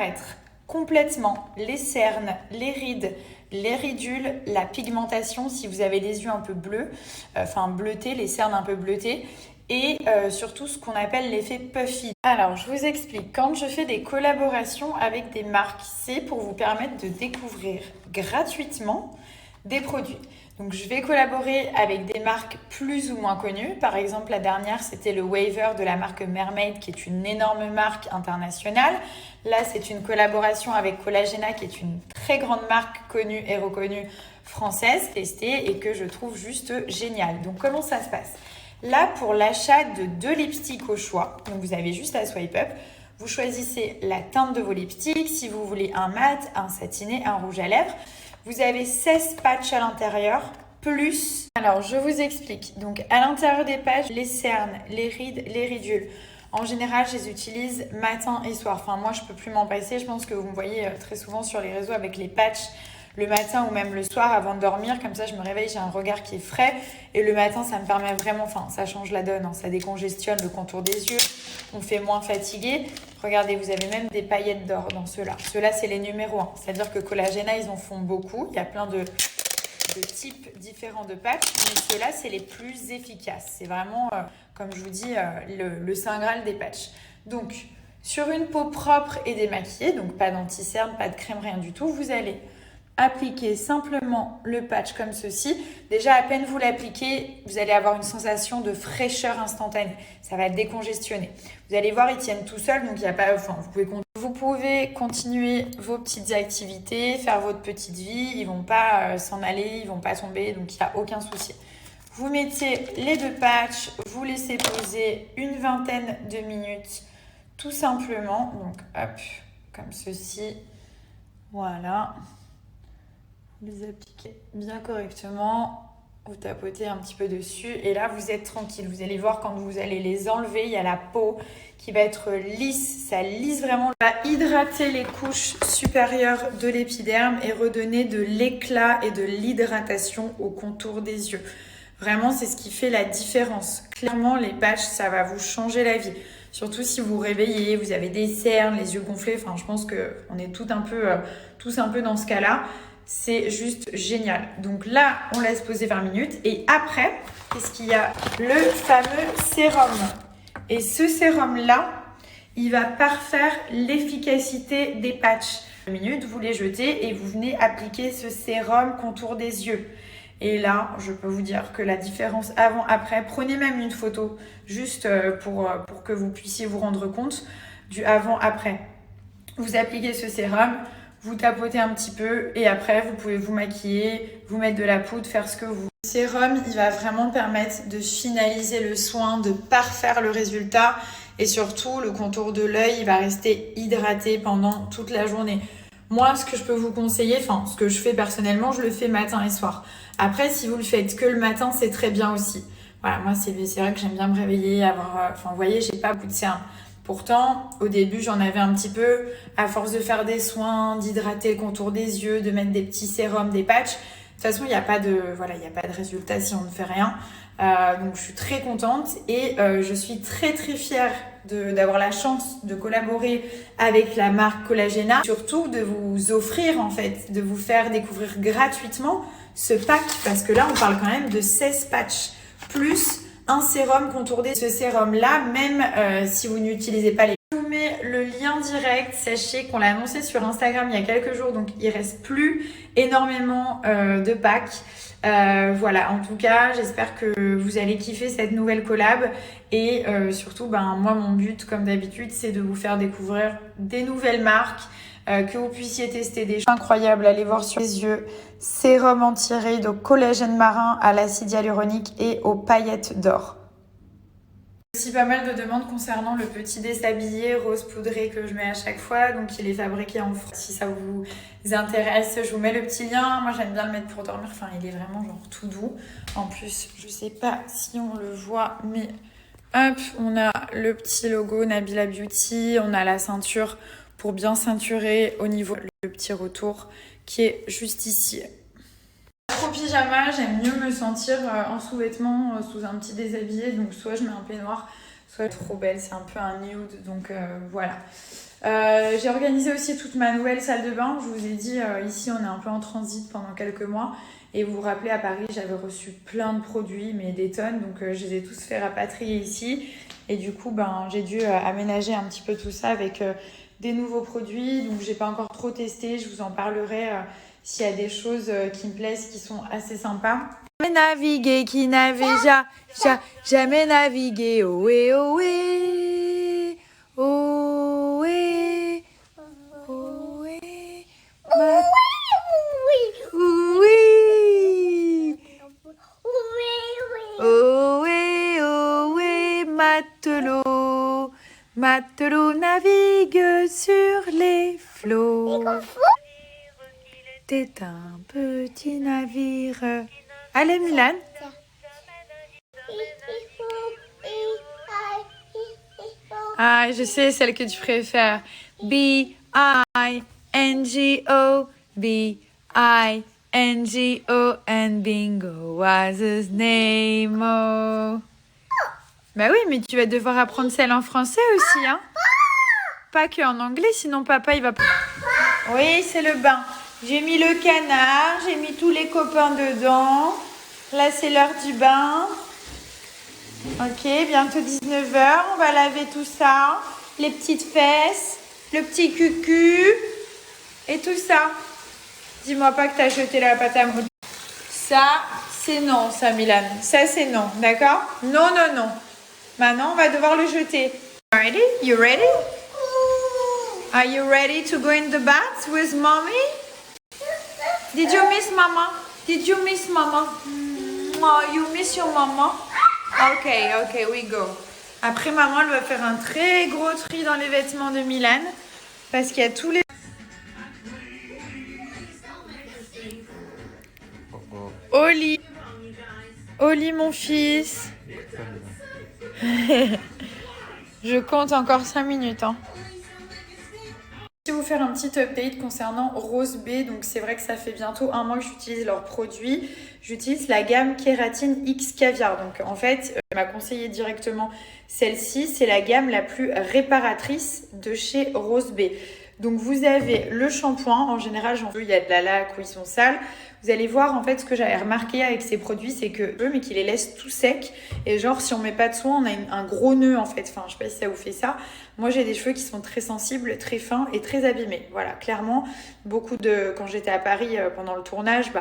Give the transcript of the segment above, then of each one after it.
Être complètement les cernes, les rides, les ridules, la pigmentation si vous avez des yeux un peu bleus, enfin bleutés, les cernes un peu bleutées, et surtout ce qu'on appelle l'effet puffy. Alors je vous explique, quand je fais des collaborations avec des marques, c'est pour vous permettre de découvrir gratuitement des produits. Donc je vais collaborer avec des marques plus ou moins connues. Par exemple, la dernière, c'était le Waver de la marque Mermaid, qui est une énorme marque internationale. Là, c'est une collaboration avec Collagena, qui est une très grande marque connue et reconnue française, testée et que je trouve juste géniale. Donc comment ça se passe? Là, pour l'achat de 2 lipsticks au choix, donc vous avez juste à swipe up, vous choisissez la teinte de vos lipsticks, si vous voulez un mat, un satiné, un rouge à lèvres. Vous avez 16 patchs à l'intérieur, plus... Alors, je vous explique. Donc, à l'intérieur des patchs, les cernes, les rides, les ridules. En général, je les utilise matin et soir. Enfin, moi, je ne peux plus m'en passer. Je pense que vous me voyez très souvent sur les réseaux avec les patchs le matin ou même le soir avant de dormir. Comme ça, je me réveille, j'ai un regard qui est frais. Et le matin, ça me permet vraiment... Enfin, ça change la donne. Hein. Ça décongestionne le contour des yeux. On fait moins fatigué. Regardez, vous avez même des paillettes d'or dans ceux-là. Ceux-là, c'est les numéros 1. C'est-à-dire que Collagena, ils en font beaucoup. Il y a plein de types différents de patchs. Mais ceux-là, c'est les plus efficaces. C'est vraiment, comme je vous dis, le Saint Graal des patchs. Donc, sur une peau propre et démaquillée, donc pas d'anti-cerne, pas de crème, rien du tout, vous allez appliquer simplement le patch comme ceci. Déjà, à peine vous l'appliquez, vous allez avoir une sensation de fraîcheur instantanée. Ça va décongestionner. Vous allez voir, ils tiennent tout seuls, donc il n'y a pas... Enfin, vous pouvez continuer vos petites activités, faire votre petite vie. Ils ne vont pas s'en aller, ils ne vont pas tomber, donc il n'y a aucun souci. Vous mettez les 2 patchs, vous laissez poser une vingtaine de minutes, tout simplement. Donc, hop, comme ceci. Voilà. Vous les appliquez bien correctement, vous tapotez un petit peu dessus et là vous êtes tranquille. Vous allez voir quand vous allez les enlever, il y a la peau qui va être lisse, ça lisse vraiment. Ça va hydrater les couches supérieures de l'épiderme et redonner de l'éclat et de l'hydratation au contour des yeux. Vraiment, c'est ce qui fait la différence. Clairement, les patchs, ça va vous changer la vie. Surtout si vous vous réveillez, vous avez des cernes, les yeux gonflés. Enfin, je pense qu'on est tous un peu dans ce cas-là. C'est juste génial. Donc là, on laisse poser 20 minutes. Et après, qu'est-ce qu'il y a? Le fameux sérum. Et ce sérum-là, il va parfaire l'efficacité des patchs. 20 minutes, vous les jetez et vous venez appliquer ce sérum contour des yeux. Et là, je peux vous dire que la différence avant-après, prenez même une photo juste pour que vous puissiez vous rendre compte du avant-après. Vous appliquez ce sérum, vous tapotez un petit peu et après, vous pouvez vous maquiller, vous mettre de la poudre, faire ce que vous voulez. Le sérum, il va vraiment permettre de finaliser le soin, de parfaire le résultat et surtout, le contour de l'œil, il va rester hydraté pendant toute la journée. Moi, ce que je peux vous conseiller, enfin, ce que je fais personnellement, je le fais matin et soir. Après, si vous le faites que le matin, c'est très bien aussi. Voilà, moi, c'est vrai que j'aime bien me réveiller, avoir... Enfin, vous voyez, j'ai pas beaucoup de cernes. Pourtant, au début, j'en avais un petit peu. À force de faire des soins, d'hydrater le contour des yeux, de mettre des petits sérums, des patchs. De toute façon, il n'y a pas de résultat si on ne fait rien. Donc, je suis très contente et je suis très, très fière d'avoir la chance de collaborer avec la marque Collagena. Surtout, de vous offrir, en fait, de vous faire découvrir gratuitement ce pack. Parce que là, on parle quand même de 16 patchs plus un sérum contour des... Ce sérum-là, même si vous n'utilisez pas les... Je vous mets le lien direct. Sachez qu'on l'a annoncé sur Instagram il y a quelques jours, donc il reste plus énormément de packs. Voilà, en tout cas, j'espère que vous allez kiffer cette nouvelle collab et surtout, moi, mon but, comme d'habitude, c'est de vous faire découvrir des nouvelles marques, que vous puissiez tester des choses incroyables. Allez voir sur les yeux, sérum anti-rides au collagène marin, à l'acide hyaluronique et aux paillettes d'or. Aussi pas mal de demandes concernant le petit déshabillé rose poudré que je mets à chaque fois. Donc il est fabriqué en France. Si ça vous intéresse, je vous mets le petit lien. Moi j'aime bien le mettre pour dormir. Enfin il est vraiment genre tout doux. En plus je sais pas si on le voit mais hop, on a le petit logo Nabila Beauty. On a la ceinture pour bien ceinturer au niveau le petit retour qui est juste ici. Pour pyjama, j'aime mieux me sentir en sous-vêtements, sous un petit déshabillé. Donc soit je mets un peignoir, soit trop belle, c'est un peu un nude. Donc voilà. J'ai organisé aussi toute ma nouvelle salle de bain. Je vous ai dit, ici on est un peu en transit pendant quelques mois. Et vous vous rappelez, à Paris, j'avais reçu plein de produits, mais des tonnes. Donc je les ai tous fait rapatrier ici. Et du coup, j'ai dû aménager un petit peu tout ça avec des nouveaux produits. Donc j'ai pas encore trop testé. Je vous en parlerai s'il y a des choses qui me plaisent, qui sont assez sympas. Jamais navigué, qui n'avait jamais navigué. Ohé, ohé, ohé, ohé, oui, ohé, ohé, matelot, matelot navigue sur les flots. T'es un petit navire. Allez, Milan. Ah, je sais celle que tu préfères. B-I-N-G-O, B-I-N-G-O, and bingo was his name. Oh. Bah oui, mais tu vas devoir apprendre celle en français aussi, hein. Pas que en anglais, sinon papa, il va... Oui, c'est le bain. J'ai mis le canard, j'ai mis tous les copains dedans. Là, c'est l'heure du bain. Ok, bientôt 19h. On va laver tout ça. Les petites fesses, le petit cucu et tout ça. Dis-moi pas que t'as jeté la pâte à modeler. Ça, c'est non, ça, Milan. Ça, c'est non, d'accord? Non, non, non. Maintenant, on va devoir le jeter. Ready? You ready? Are you ready to go in the bath with mommy? Did you miss mama? Did you miss mama? Oh, you miss your mama? Okay, okay, we go. Après, maman, elle va faire un très gros tri dans les vêtements de Milan. Parce qu'il y a tous les... Oli. Oli, mon fils. Je compte encore 5 minutes, hein. Je vais vous faire un petit update concernant Rose B. Donc c'est vrai que ça fait bientôt un mois que j'utilise leurs produits. J'utilise la gamme Kératine X Caviar. Donc en fait, elle m'a conseillé directement celle-ci. C'est la gamme la plus réparatrice de chez Rose B. Donc vous avez le shampoing. En général, j'en veux, il y a de la laque ou ils sont sales. Vous allez voir, en fait, ce que j'avais remarqué avec ces produits, c'est que eux, mais qu'ils les laissent tout secs. Et genre, si on met pas de soin, on a un gros nœud, en fait. Enfin, je sais pas si ça vous fait ça. Moi, j'ai des cheveux qui sont très sensibles, très fins et très abîmés. Voilà, clairement, quand j'étais à Paris pendant le tournage,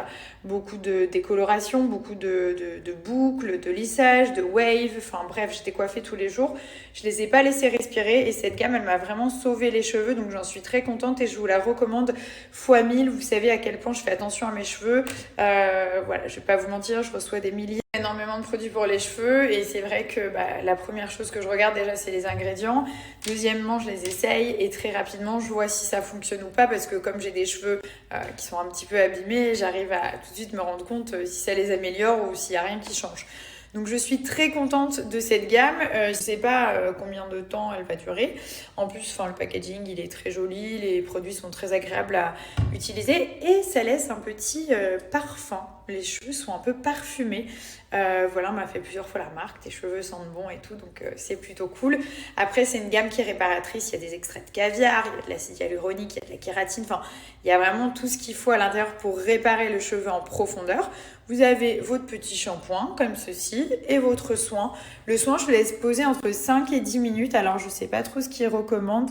beaucoup de décoloration, beaucoup de boucles, de lissage, de wave. Enfin bref, j'étais coiffée tous les jours. Je les ai pas laissés respirer et cette gamme, elle m'a vraiment sauvé les cheveux. Donc, j'en suis très contente et je vous la recommande fois 1000. Vous savez à quel point je fais attention à mes cheveux. Voilà, je vais pas vous mentir, je reçois des milliers, énormément de produits pour les cheveux et c'est vrai que la première chose que je regarde déjà, c'est les ingrédients. Deuxièmement, je les essaye et très rapidement, je vois si ça fonctionne ou pas parce que comme j'ai des cheveux qui sont un petit peu abîmés, j'arrive à tout de suite me rendre compte si ça les améliore ou s'il n'y a rien qui change. Donc je suis très contente de cette gamme. Je ne sais pas combien de temps elle va durer. En plus, le packaging, il est très joli. Les produits sont très agréables à utiliser. Et ça laisse un petit parfum. Les cheveux sont un peu parfumés. Voilà, on m'a fait plusieurs fois la remarque. Tes cheveux sentent bon et tout. Donc c'est plutôt cool. Après, c'est une gamme qui est réparatrice. Il y a des extraits de caviar, il y a de l'acide hyaluronique, il y a de la kératine. Enfin, il y a vraiment tout ce qu'il faut à l'intérieur pour réparer le cheveu en profondeur. Vous avez votre petit shampoing comme ceci et votre soin. Le soin, je le laisse poser entre 5 et 10 minutes. Alors, je ne sais pas trop ce qu'il recommande.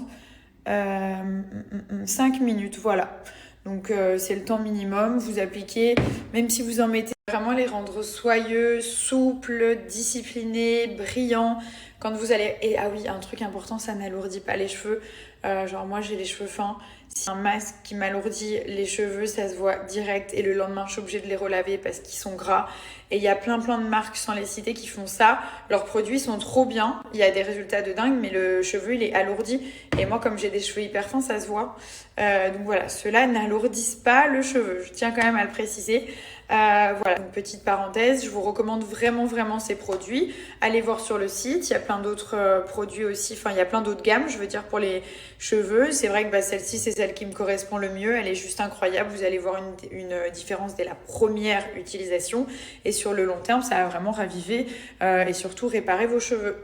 5 minutes, voilà. Donc, c'est le temps minimum. Vous appliquez, même si vous en mettez, vraiment les rendre soyeux, souples, disciplinés, brillants. Quand vous allez... Et ah oui, un truc important, ça n'alourdit pas les cheveux. Genre, moi, j'ai les cheveux fins. Si un masque qui m'alourdit les cheveux, ça se voit direct et le lendemain je suis obligée de les relaver parce qu'ils sont gras. Et il y a plein de marques sans les citer qui font ça. Leurs produits sont trop bien, il y a des résultats de dingue, mais le cheveu il est alourdi. Et moi comme j'ai des cheveux hyper fins, ça se voit. Donc voilà, ceux-là n'alourdissent pas le cheveu, je tiens quand même à le préciser. Voilà, une petite parenthèse, je vous recommande vraiment ces produits. Allez voir sur le site, il y a plein d'autres produits aussi, enfin il y a plein d'autres gammes, je veux dire pour les cheveux. C'est vrai que celle-ci c'est celle qui me correspond le mieux, elle est juste incroyable, vous allez voir une différence dès la première utilisation et sur le long terme ça va vraiment raviver et surtout réparer vos cheveux.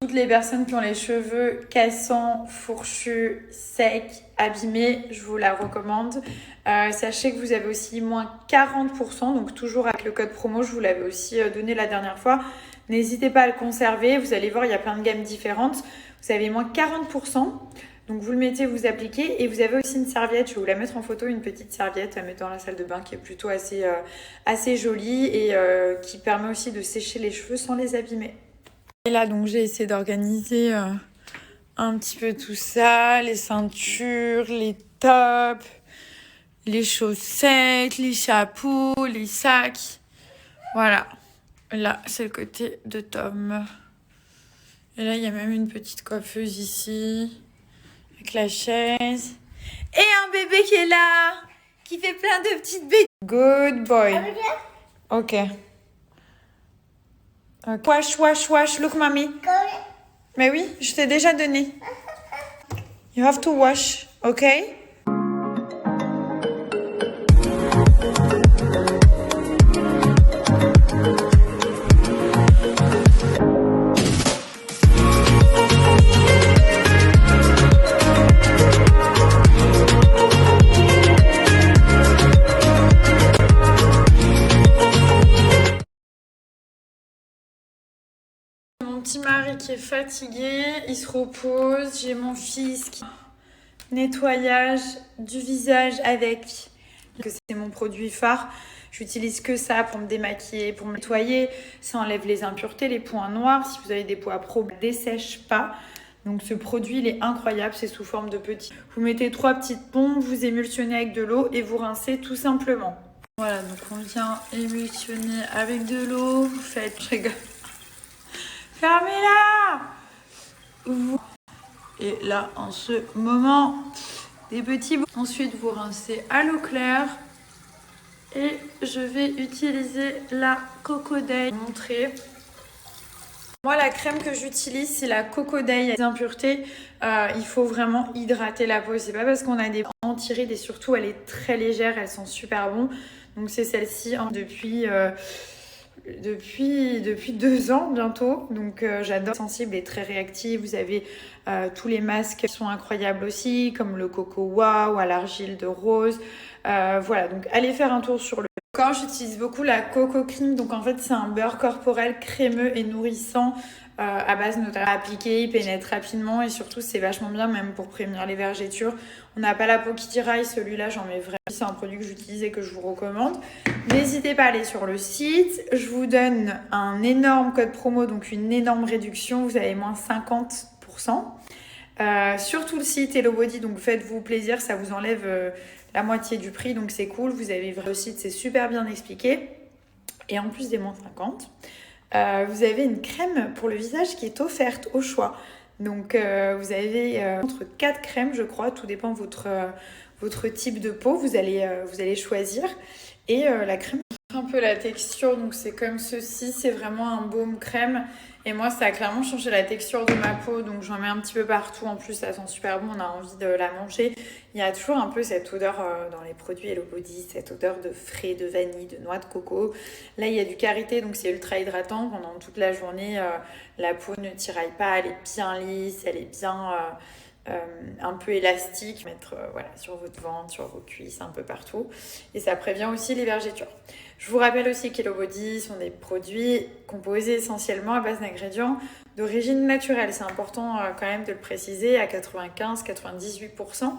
Toutes les personnes qui ont les cheveux cassants, fourchus, secs, abîmés, je vous la recommande. Sachez que vous avez aussi moins 40%, donc toujours avec le code promo, je vous l'avais aussi donné la dernière fois. N'hésitez pas à le conserver, vous allez voir, il y a plein de gammes différentes. Vous avez moins 40%, donc vous le mettez, vous appliquez. Et vous avez aussi une serviette, je vais vous la mettre en photo, une petite serviette à mettre dans la salle de bain qui est plutôt assez jolie et qui permet aussi de sécher les cheveux sans les abîmer. Et là, donc, j'ai essayé d'organiser un petit peu tout ça, les ceintures, les tops, les chaussettes, les chapeaux, les sacs. Voilà. Là, c'est le côté de Tom. Et là, il y a même une petite coiffeuse ici, avec la chaise. Et un bébé qui est là, qui fait plein de petites bêtises. Good boy. Ok. Wash, wash, wash. Look, mommy. Mais oui, je t'ai déjà donné. You have to wash, ok? Mon petit mari qui est fatigué, il se repose. J'ai mon fils qui... Nettoyage du visage avec... C'est mon produit phare. J'utilise que ça pour me démaquiller, pour me nettoyer. Ça enlève les impuretés, les points noirs. Si vous avez des points pro, ça ne dessèche pas. Donc ce produit, il est incroyable. C'est sous forme de petits. Vous mettez 3 petites pompes, vous émulsionnez avec de l'eau et vous rincez tout simplement. Voilà, donc on vient émulsionner avec de l'eau. Vous faites... Je rigole. Fermez-la! Et là, en ce moment, des petits bouts. Ensuite, vous rincez à l'eau claire. Et je vais utiliser la Coco Day. Montrer. Moi, la crème que j'utilise, c'est la Coco Day. Les impuretés, il faut vraiment hydrater la peau. C'est pas parce qu'on a des anti-rides et surtout, elle est très légère. Elles sont super bonnes. Donc, c'est celle-ci depuis 2 ans bientôt, donc j'adore. Sensible et très réactive. Vous avez tous les masques qui sont incroyables aussi, comme le Coco Wow à l'argile de rose. Voilà, donc allez faire un tour sur le corps. J'utilise beaucoup la Coco Cream, donc en fait c'est un beurre corporel crémeux et nourrissant à base notamment à appliquer, il pénètre rapidement et surtout c'est vachement bien même pour prévenir les vergetures. On n'a pas la peau qui tiraille, celui-là j'en mets vraiment. C'est un produit que j'utilise et que je vous recommande. N'hésitez pas à aller sur le site. Je vous donne un énorme code promo, donc une énorme réduction. Vous avez moins 50%. Sur tout le site Hello Body, donc faites-vous plaisir, ça vous enlève la moitié du prix, donc c'est cool. Vous avez le site, c'est super bien expliqué. Et en plus des moins 50, vous avez une crème pour le visage qui est offerte au choix. Donc vous avez entre 4 crèmes, je crois, tout dépend de votre type de peau. Vous allez choisir. Et la crème, un peu la texture, donc c'est comme ceci, c'est vraiment un baume crème. Et moi, ça a clairement changé la texture de ma peau, donc j'en mets un petit peu partout. En plus, ça sent super bon, on a envie de la manger. Il y a toujours un peu cette odeur dans les produits Hello Body, cette odeur de frais, de vanille, de noix de coco. Là, il y a du karité, donc c'est ultra hydratant. Pendant toute la journée, la peau ne tiraille pas, elle est bien lisse, elle est bien... un peu élastique, mettre voilà, sur votre ventre, sur vos cuisses, un peu partout. Et ça prévient aussi les vergetures. Je vous rappelle aussi qu'Hello Body sont des produits composés essentiellement à base d'ingrédients d'origine naturelle. C'est important quand même de le préciser à 95-98%.